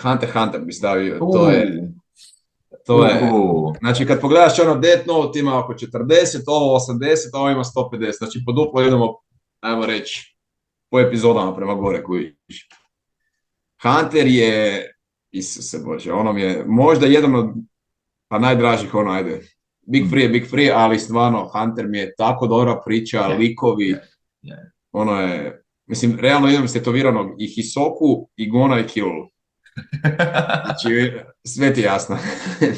Hunter x Hunter bi stavio, Uh, to je, uh. znači kad pogledaš ono Death Note ima oko 40, ovo 80, ovo ima 150, znači po duplo idemo, ajmo reći, po epizodama prema gore koji. Hunter je, Isuse Bože, ono mi je možda jedan od, pa najdražih, ono, ajde, Big Free je Big Free, ali stvarno Hunter mi je tako dobra priča, Je, likovi, je, je. ono je, mislim, realno idem stetoviranog i Hisoku, i Gona, i Killua. Znači, sve ti je jasno.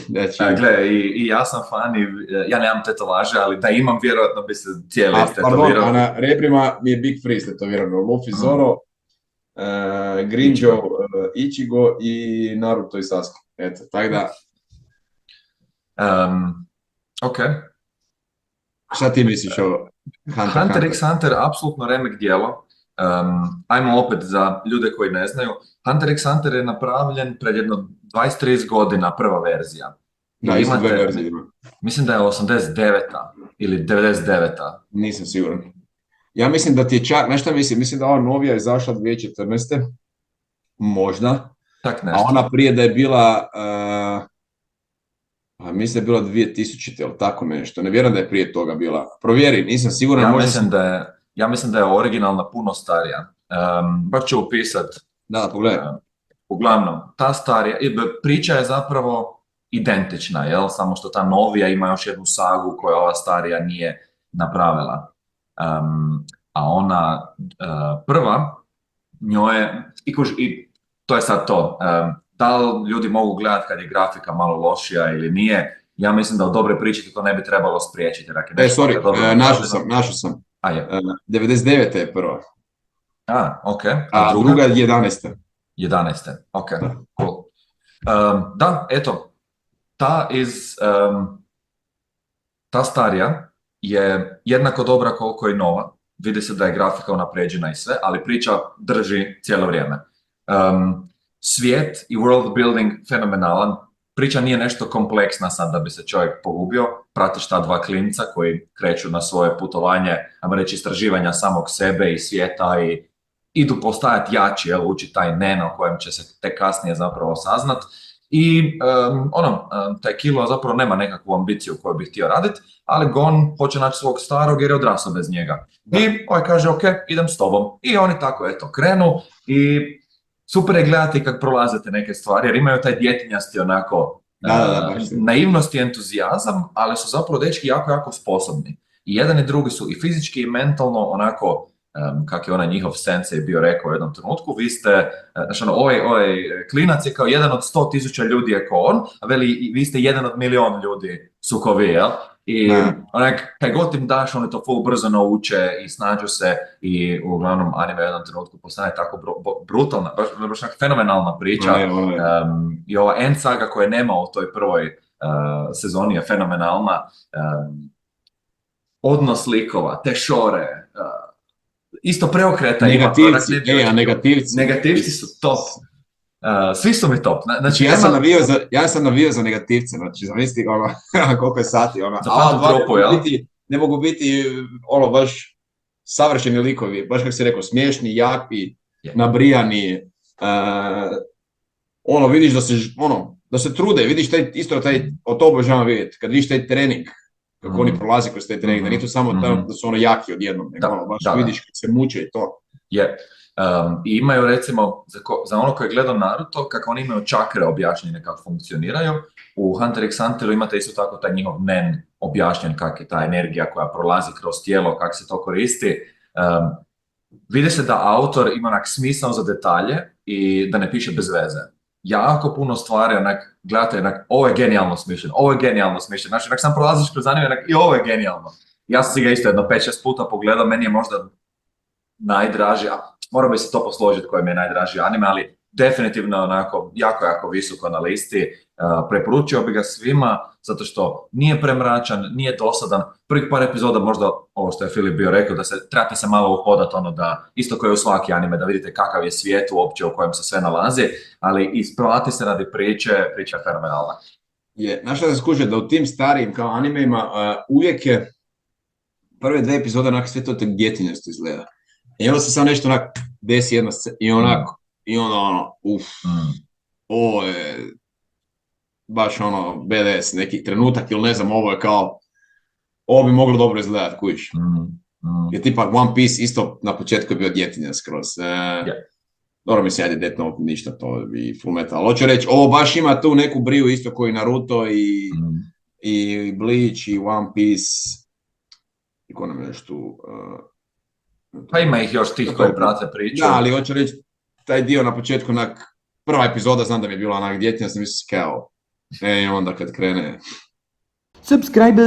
Znači, Gle, i ja sam fan i ja nemam tetovaže, ali da imam, vjerojatno bi se cijeli pardon, a istetovirao. na rebrima mi je Big Free stetovirano, Luffy, Mm. Zoro, Grinjo, Ichigo. Ichigo i Naruto i Sasuke. Eto, tako da, Ok. šta ti misliš o Hunter x Hunter Hunter? x Hunter, apsolutno remek djelo. Ajmo opet za ljude koji ne znaju. Hunter x Hunter je napravljen pred jedno 20-30 godina, prva verzija. I Da, isto dve imate, verzije ima. mislim da je 89. ili 99. Nisam siguran. Ja mislim da ti je čak, znaš šta mislim? Mislim da ova novija je izašla 2014. Možda. Tak A nešto. ona prije da je bila, mislim da je bila 2000. ili tako nešto. Ne vjerujem da je prije toga bila. Provjeri, nisam siguran, Ja možda sam. mislim da je, ja mislim da je originalna puno starija. Baš ću upisat. Da, pogledaj. Uglavnom, ta starija, priča je zapravo identična, jel? Samo što ta novija ima još jednu sagu koju ova starija nije napravila. A ona prva, njoj je, i to je sad to, da li ljudi mogu gledati kad je grafika malo lošija ili nije, ja mislim da od dobre priče to ne bi trebalo spriječiti. Jer ako je nešto Sorry, kad dobro našao sam. A je. 99. je prva, Ok. A a druga? druga je 11. 11. Ok, Da. cool. Da, eto, ta starija je jednako dobra koliko i nova. Vidi se da je grafika unapređena i sve, ali priča drži cijelo vrijeme. Svijet i world building fenomenalan. Priča nije nešto kompleksna sad da bi se čovjek pogubio. Pratiš ta dva klinca koji kreću na svoje putovanje, ajmo reći istraživanja samog sebe i svijeta i idu postajati jači, jel, uči taj nen o kojem će se tek kasnije zapravo saznat. I taj Killua zapravo nema nekakvu ambiciju koju bi htio raditi, ali Gon hoće naći svog starog jer je odrasao bez njega. Da. I ovaj kaže, ok, idem s tobom. I oni tako, eto, krenu i super je gledati kako prolazite neke stvari, jer imaju taj djetinjasti onako naivnost i entuzijazam, ali su zapravo dečki jako, jako sposobni. I jedan i drugi su i fizički i mentalno onako, kak je onaj njihov sensei bio rekao u jednom trenutku, vi ste, znači ovaj klinac je kao jedan od 100.000 ljudi je kao on, a veli vi ste jedan od milion ljudi su kao vi, jel? I onak, kaj god im daš, oni to full brzo nauče i snađu se i uglavnom anime u jednom trenutku postane tako brutalna, baš fenomenalna priča. I ova end saga koje nema u toj prvoj sezoni je fenomenalna. Odnos likova, te šore, isto preokreta. Negativci su top. Svi su mi top. Znači, ja sam navio za negativce, znači zamisli ono, koliko je sati, ono, ne mogu biti ono, baš savršeni likovi, baš kako si rekao, smiješni, jaki, nabrijani, ono, vidiš da se trude, vidiš taj, to obožavam vidjeti, kad vidiš taj trening, kako oni prolazi kroz taj trening, da nije to samo da su ono jaki odjednom, nego ono, baš vidiš kad se muče i to. I imaju recimo, za ono koje je gledao Naruto, kako oni imaju čakre objašnjene kako funkcioniraju, u Hunter x Hunteru imate isto tako taj njihov nen objašnjen kako je ta energija koja prolazi kroz tijelo, kako se to koristi. Vidi se da autor ima onak smisao za detalje i da ne piše bez veze. Jako puno stvari, onak, gledate, onak, ovo je genijalno smišljeno, znači, onak, sam prolaziš kroz anime, onak, i ovo je genijalno. Ja sam si ga isto jedno 5-6 puta pogledao, meni je možda najdraži, moram bi se to posložiti koji mi je najdraži anime, ali definitivno onako jako, jako visoko na listi. Preporučio bi ga svima, zato što nije premračan, nije dosadan. Prvih par epizoda možda, ovo što je Filip bio rekao, da trebate se malo uhodati, ono da, isto kao i u svaki anime, da vidite kakav je svijet uopće u kojem se sve nalazi, ali isplati se radi priča je fenomenalna. Znaš šta se skuže, da u tim starijim kao animeima uvijek je prve 2 epizode onako sve to djetinjasto izgleda. I onda se samo nešto onak desi jedna i onako, i ono, ovo je baš ono BDS neki trenutak ili ne znam, ovo je kao, ovo bi moglo dobro izgledati, kujiš. Jer tipa One Piece isto na početku je bio djetinja skroz. Dobro mi se ajde Death Note, ništa to i Full Metal. Ali hoću reći, ovo baš ima tu neku briju isto koji Naruto i Bleach i One Piece. I ko nam je još tu? Pa ima ih još tih koji prate priču. Da, ali hoću reći, taj dio na početku, prva epizoda, znam da mi je bila onak djetinja, sam mislio kao, i onda kad krene... Subscribe!